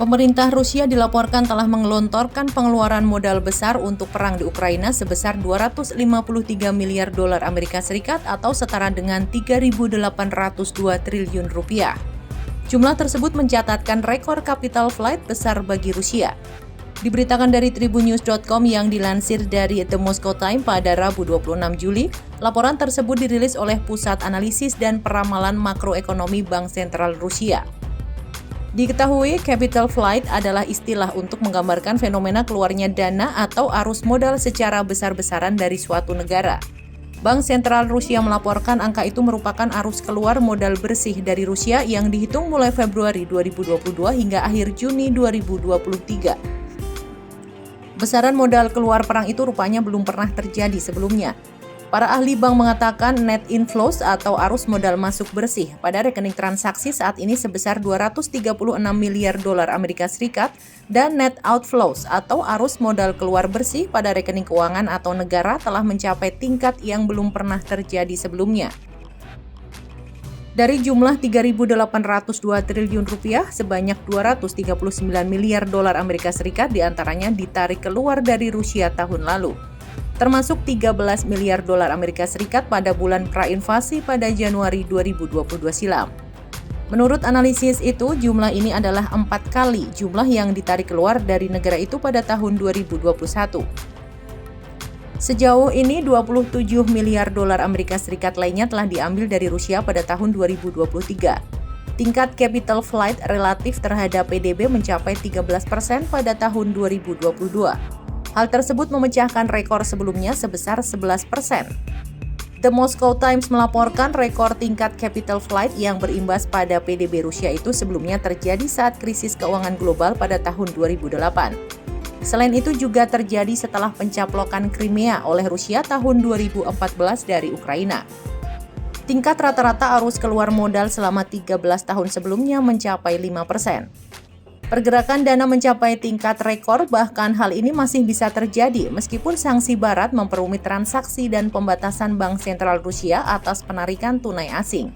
Pemerintah Rusia dilaporkan telah menggelontorkan pengeluaran modal besar untuk perang di Ukraina sebesar 253 miliar dolar Amerika Serikat atau setara dengan 3.802 triliun rupiah. Jumlah tersebut mencatatkan rekor capital flight besar bagi Rusia. Diberitakan dari tribunnews.com yang dilansir dari The Moscow Times pada Rabu 26 Juli, laporan tersebut dirilis oleh Pusat Analisis dan Peramalan Makroekonomi Bank Sentral Rusia. Diketahui, capital flight adalah istilah untuk menggambarkan fenomena keluarnya dana atau arus modal secara besar-besaran dari suatu negara. Bank Sentral Rusia melaporkan angka itu merupakan arus keluar modal bersih dari Rusia yang dihitung mulai Februari 2022 hingga akhir Juni 2023. Besaran modal keluar perang itu rupanya belum pernah terjadi sebelumnya. Para ahli bank mengatakan net inflows atau arus modal masuk bersih pada rekening transaksi saat ini sebesar 236 miliar dolar Amerika Serikat dan net outflows atau arus modal keluar bersih pada rekening keuangan atau negara telah mencapai tingkat yang belum pernah terjadi sebelumnya. Dari jumlah 3.802 triliun rupiah, sebanyak 239 miliar dolar Amerika Serikat diantaranya ditarik keluar dari Rusia tahun lalu, termasuk 13 miliar dolar Amerika Serikat pada bulan pra-invasi pada Januari 2022 silam. Menurut analisis itu, jumlah ini adalah 4 kali jumlah yang ditarik keluar dari negara itu pada tahun 2021. Sejauh ini, 27 miliar dolar Amerika Serikat lainnya telah diambil dari Rusia pada tahun 2023. Tingkat capital flight relatif terhadap PDB mencapai 13% pada tahun 2022. Hal tersebut memecahkan rekor sebelumnya sebesar 11%. The Moscow Times melaporkan rekor tingkat capital flight yang berimbas pada PDB Rusia itu sebelumnya terjadi saat krisis keuangan global pada tahun 2008. Selain itu juga terjadi setelah pencaplokan Crimea oleh Rusia tahun 2014 dari Ukraina. Tingkat rata-rata arus keluar modal selama 13 tahun sebelumnya mencapai 5%. Pergerakan dana mencapai tingkat rekor, bahkan hal ini masih bisa terjadi meskipun sanksi barat memperumit transaksi dan pembatasan Bank Sentral Rusia atas penarikan tunai asing.